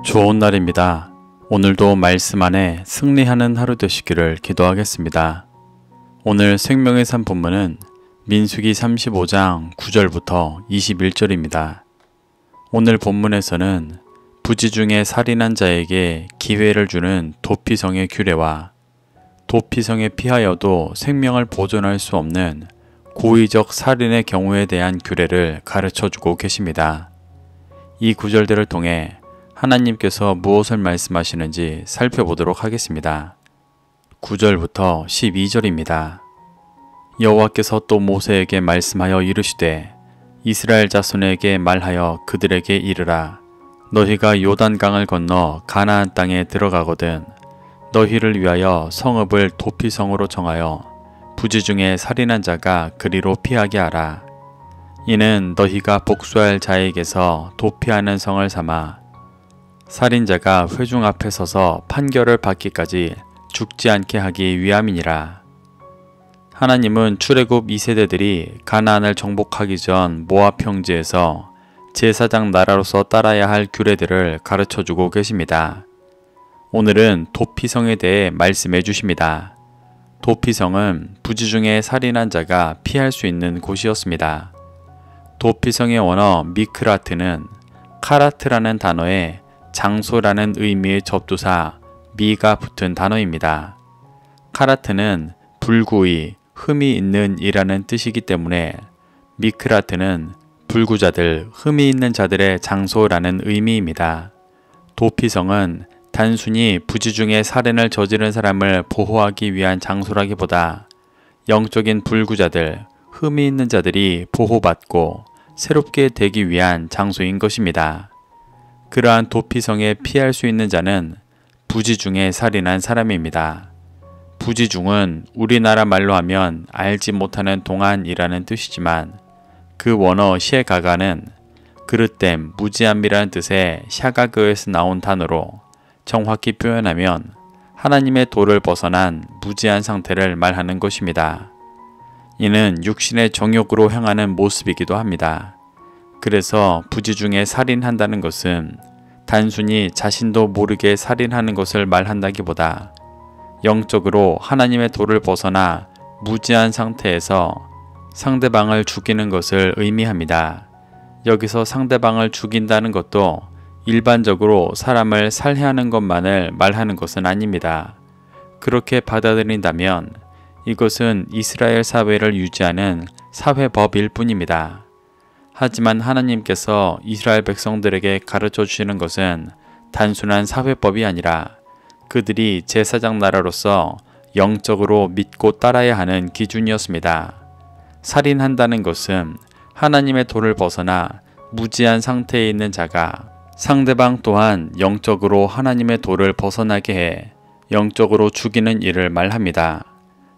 좋은 날입니다. 오늘도 말씀 안에 승리하는 하루 되시기를 기도하겠습니다. 오늘 생명의 산 본문은 민수기 35장 9절부터 21절입니다. 오늘 본문에서는 부지 중에 살인한 자에게 기회를 주는 도피성의 규례와 도피성에 피하여도 생명을 보존할 수 없는 고의적 살인의 경우에 대한 규례를 가르쳐주고 계십니다. 이 구절들을 통해 하나님께서 무엇을 말씀하시는지 살펴보도록 하겠습니다. 9절부터 12절입니다. 여호와께서 또 모세에게 말씀하여 이르시되 이스라엘 자손에게 말하여 그들에게 이르라. 너희가 요단강을 건너 가나안 땅에 들어가거든 너희를 위하여 성읍을 도피성으로 정하여 부지 중에 살인한 자가 그리로 피하게 하라. 이는 너희가 복수할 자에게서 도피하는 성을 삼아 살인자가 회중 앞에 서서 판결을 받기까지 죽지 않게 하기 위함이니라. 하나님은 출애굽 2세대들이 가나안을 정복하기 전 모압 평지에서 제사장 나라로서 따라야 할 규례들을 가르쳐주고 계십니다. 오늘은 도피성에 대해 말씀해 주십니다. 도피성은 부지 중에 살인한 자가 피할 수 있는 곳이었습니다. 도피성의 원어 미크라트는 카라트라는 단어에 장소라는 의미의 접두사 미가 붙은 단어입니다. 카라트는 불구의, 흠이 있는 이라는 뜻이기 때문에 미크라트는 불구자들, 흠이 있는 자들의 장소라는 의미입니다. 도피성은 단순히 부지 중에 살인을 저지른 사람을 보호하기 위한 장소라기보다 영적인 불구자들, 흠이 있는 자들이 보호받고 새롭게 되기 위한 장소인 것입니다. 그러한 도피성에 피할 수 있는 자는 부지 중에 살인한 사람입니다. 부지 중은 우리나라 말로 하면 알지 못하는 동안이라는 뜻이지만 그 원어 셰가가는 그릇됨, 무지함이라는 뜻의 샤가그에서 나온 단어로 정확히 표현하면 하나님의 도를 벗어난 무지한 상태를 말하는 것입니다. 이는 육신의 정욕으로 향하는 모습이기도 합니다. 그래서 부지 중에 살인한다는 것은 단순히 자신도 모르게 살인하는 것을 말한다기보다 영적으로 하나님의 도를 벗어나 무지한 상태에서 상대방을 죽이는 것을 의미합니다. 여기서 상대방을 죽인다는 것도 일반적으로 사람을 살해하는 것만을 말하는 것은 아닙니다. 그렇게 받아들인다면 이것은 이스라엘 사회를 유지하는 사회법일 뿐입니다. 하지만 하나님께서 이스라엘 백성들에게 가르쳐 주시는 것은 단순한 사회법이 아니라 그들이 제사장 나라로서 영적으로 믿고 따라야 하는 기준이었습니다. 살인한다는 것은 하나님의 도를 벗어나 무지한 상태에 있는 자가 상대방 또한 영적으로 하나님의 도를 벗어나게 해 영적으로 죽이는 일을 말합니다.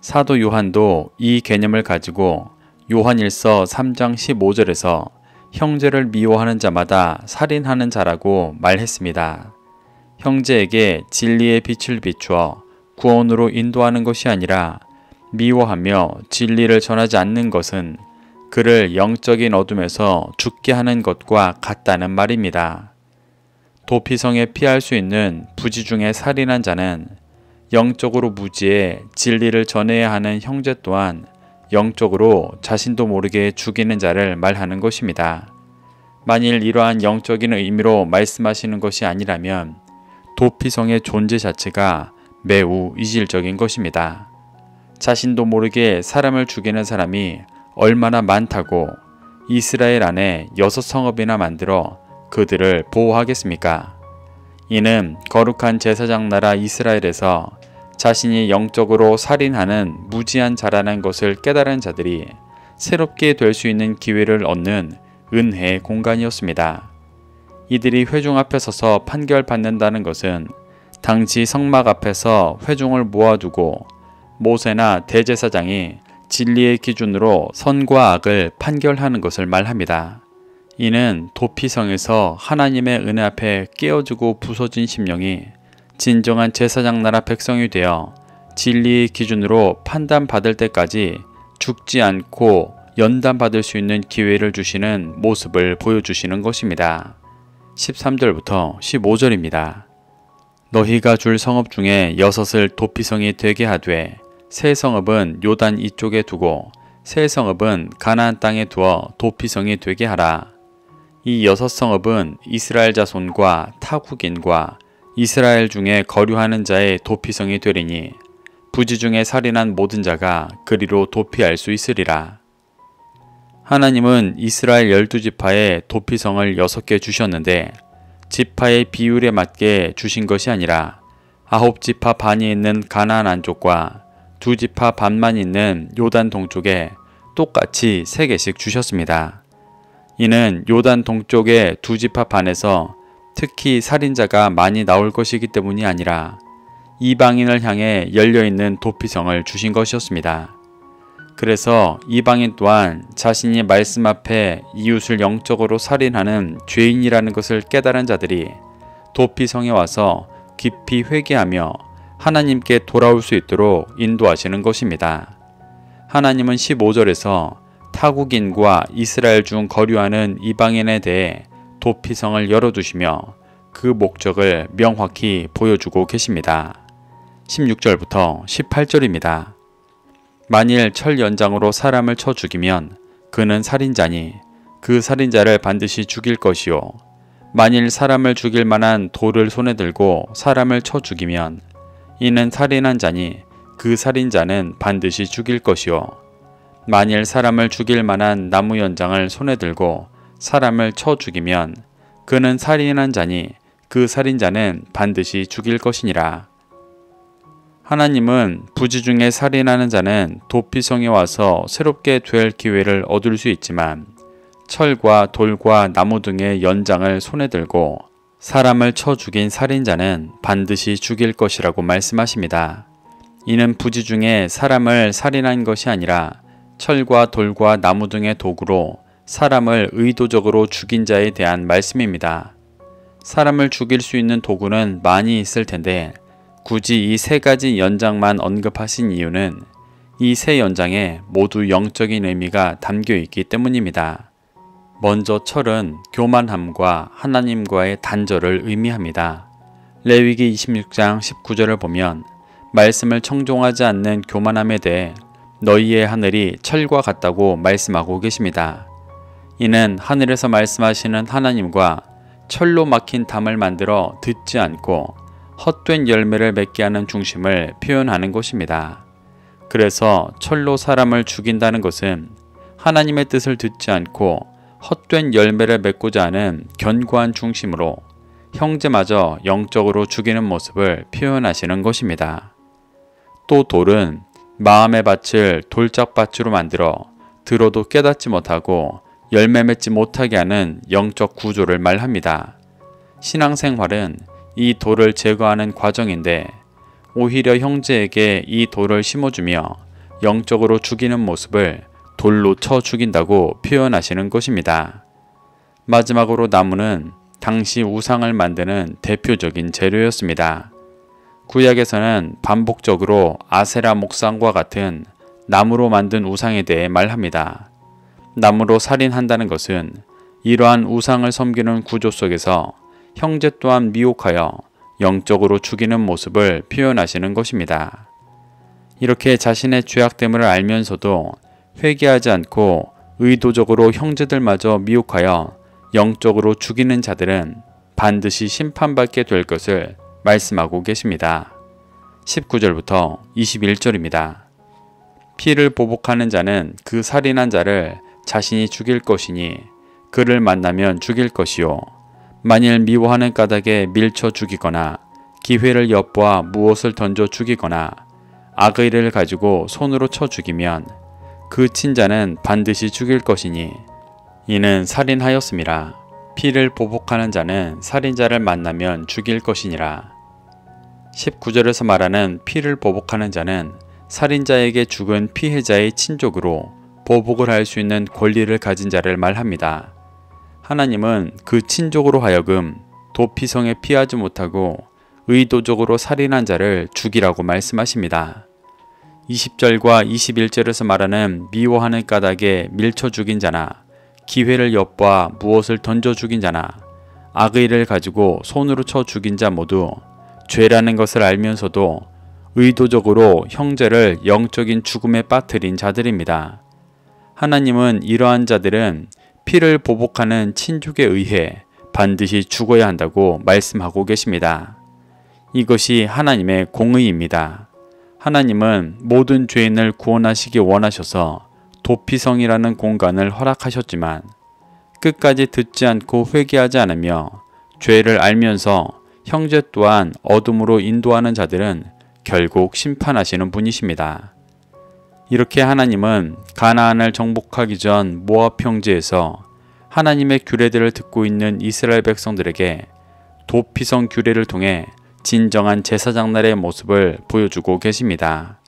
사도 요한도 이 개념을 가지고 요한일서 3장 15절에서 형제를 미워하는 자마다 살인하는 자라고 말했습니다. 형제에게 진리의 빛을 비추어 구원으로 인도하는 것이 아니라 미워하며 진리를 전하지 않는 것은 그를 영적인 어둠에서 죽게 하는 것과 같다는 말입니다. 도피성에 피할 수 있는 부지 중에 살인한 자는 영적으로 무지해 진리를 전해야 하는 형제 또한 영적으로 자신도 모르게 죽이는 자를 말하는 것입니다. 만일 이러한 영적인 의미로 말씀하시는 것이 아니라면 도피성의 존재 자체가 매우 이질적인 것입니다. 자신도 모르게 사람을 죽이는 사람이 얼마나 많다고 이스라엘 안에 6성읍이나 만들어 그들을 보호하겠습니까? 이는 거룩한 제사장 나라 이스라엘에서 자신이 영적으로 살인하는 무지한 자라는 것을 깨달은 자들이 새롭게 될 수 있는 기회를 얻는 은혜의 공간이었습니다. 이들이 회중 앞에 서서 판결받는다는 것은 당시 성막 앞에서 회중을 모아두고 모세나 대제사장이 진리의 기준으로 선과 악을 판결하는 것을 말합니다. 이는 도피성에서 하나님의 은혜 앞에 깨어지고 부서진 심령이 진정한 제사장 나라 백성이 되어 진리의 기준으로 판단받을 때까지 죽지 않고 연단받을 수 있는 기회를 주시는 모습을 보여주시는 것입니다. 13절부터 15절입니다. 너희가 줄 성읍 중에 6을 도피성이 되게 하되 세 성읍은 요단 이쪽에 두고 세 성읍은 가나안 땅에 두어 도피성이 되게 하라. 이 6성읍은 이스라엘 자손과 타국인과 이스라엘 중에 거류하는 자의 도피성이 되리니 부지 중에 살인한 모든 자가 그리로 도피할 수 있으리라. 하나님은 이스라엘 12지파에 도피성을 6개 주셨는데 지파의 비율에 맞게 주신 것이 아니라 9지파 반이 있는 가나안 안쪽과 2지파 반만 있는 요단 동쪽에 똑같이 3개씩 주셨습니다. 이는 요단 동쪽의 2지파 반에서 특히 살인자가 많이 나올 것이기 때문이 아니라 이방인을 향해 열려있는 도피성을 주신 것이었습니다. 그래서 이방인 또한 자신이 말씀 앞에 이웃을 영적으로 살인하는 죄인이라는 것을 깨달은 자들이 도피성에 와서 깊이 회개하며 하나님께 돌아올 수 있도록 인도하시는 것입니다. 하나님은 15절에서 타국인과 이스라엘 중 거류하는 이방인에 대해 도피성을 열어두시며 그 목적을 명확히 보여주고 계십니다. 16절부터 18절입니다. 만일 철 연장으로 사람을 쳐 죽이면 그는 살인자니 그 살인자를 반드시 죽일 것이요. 만일 사람을 죽일 만한 돌을 손에 들고 사람을 쳐 죽이면 이는 살인한 자니 그 살인자는 반드시 죽일 것이요. 만일 사람을 죽일 만한 나무 연장을 손에 들고 사람을 쳐 죽이면 그는 살인한 자니 그 살인자는 반드시 죽일 것이니라. 하나님은 부지 중에 살인하는 자는 도피성에 와서 새롭게 될 기회를 얻을 수 있지만 철과 돌과 나무 등의 연장을 손에 들고 사람을 쳐 죽인 살인자는 반드시 죽일 것이라고 말씀하십니다. 이는 부지 중에 사람을 살인한 것이 아니라 철과 돌과 나무 등의 도구로 사람을 의도적으로 죽인 자에 대한 말씀입니다. 사람을 죽일 수 있는 도구는 많이 있을 텐데 굳이 이 3가지 연장만 언급하신 이유는 이 3 연장에 모두 영적인 의미가 담겨 있기 때문입니다. 먼저 철은 교만함과 하나님과의 단절을 의미합니다. 레위기 26장 19절을 보면 말씀을 청종하지 않는 교만함에 대해 너희의 하늘이 철과 같다고 말씀하고 계십니다. 이는 하늘에서 말씀하시는 하나님과 철로 막힌 담을 만들어 듣지 않고 헛된 열매를 맺게 하는 중심을 표현하는 것입니다. 그래서 철로 사람을 죽인다는 것은 하나님의 뜻을 듣지 않고 헛된 열매를 맺고자 하는 견고한 중심으로 형제마저 영적으로 죽이는 모습을 표현하시는 것입니다. 또 돌은 마음의 밭을 돌짝밭으로 만들어 들어도 깨닫지 못하고 열매 맺지 못하게 하는 영적 구조를 말합니다. 신앙생활은 이 돌을 제거하는 과정인데 오히려 형제에게 이 돌을 심어주며 영적으로 죽이는 모습을 돌로 쳐 죽인다고 표현하시는 것입니다. 마지막으로 나무는 당시 우상을 만드는 대표적인 재료였습니다. 구약에서는 반복적으로 아세라 목상과 같은 나무로 만든 우상에 대해 말합니다. 나무로 살인한다는 것은 이러한 우상을 섬기는 구조 속에서 형제 또한 미혹하여 영적으로 죽이는 모습을 표현하시는 것입니다. 이렇게 자신의 죄악됨을 알면서도 회개하지 않고 의도적으로 형제들마저 미혹하여 영적으로 죽이는 자들은 반드시 심판받게 될 것을 말씀하고 계십니다. 19절부터 21절입니다. 피를 보복하는 자는 그 살인한 자를 자신이 죽일 것이니 그를 만나면 죽일 것이요. 만일 미워하는 까닭에 밀쳐 죽이거나 기회를 엿보아 무엇을 던져 죽이거나 악의를 가지고 손으로 쳐 죽이면 그 친자는 반드시 죽일 것이니 이는 살인하였음이라. 피를 보복하는 자는 살인자를 만나면 죽일 것이니라. 19절에서 말하는 피를 보복하는 자는 살인자에게 죽은 피해자의 친족으로 보복을 할 수 있는 권리를 가진 자를 말합니다. 하나님은 그 친족으로 하여금 도피성에 피하지 못하고 의도적으로 살인한 자를 죽이라고 말씀하십니다. 20절과 21절에서 말하는 미워하는 까닭에 밀쳐 죽인 자나 기회를 엿보아 무엇을 던져 죽인 자나 악의를 가지고 손으로 쳐 죽인 자 모두 죄라는 것을 알면서도 의도적으로 형제를 영적인 죽음에 빠뜨린 자들입니다. 하나님은 이러한 자들은 피를 보복하는 친족에 의해 반드시 죽어야 한다고 말씀하고 계십니다. 이것이 하나님의 공의입니다. 하나님은 모든 죄인을 구원하시기 원하셔서 도피성이라는 공간을 허락하셨지만 끝까지 듣지 않고 회개하지 않으며 죄를 알면서 형제 또한 어둠으로 인도하는 자들은 결국 심판하시는 분이십니다. 이렇게 하나님은 가나안을 정복하기 전 모압 평지에서 하나님의 규례들을 듣고 있는 이스라엘 백성들에게 도피성 규례를 통해 진정한 제사장날의 모습을 보여주고 계십니다.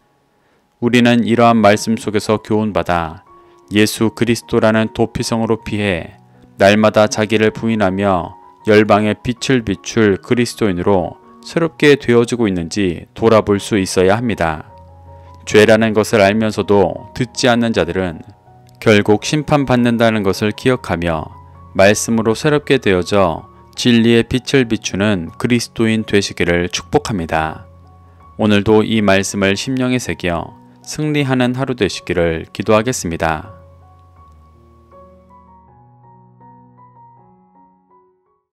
우리는 이러한 말씀 속에서 교훈받아 예수 그리스도라는 도피성으로 피해 날마다 자기를 부인하며 열방의 빛을 비출 그리스도인으로 새롭게 되어지고 있는지 돌아볼 수 있어야 합니다. 죄라는 것을 알면서도 듣지 않는 자들은 결국 심판받는다는 것을 기억하며 말씀으로 새롭게 되어져 진리의 빛을 비추는 그리스도인 되시기를 축복합니다. 오늘도 이 말씀을 심령에 새겨 승리하는 하루 되시기를 기도하겠습니다.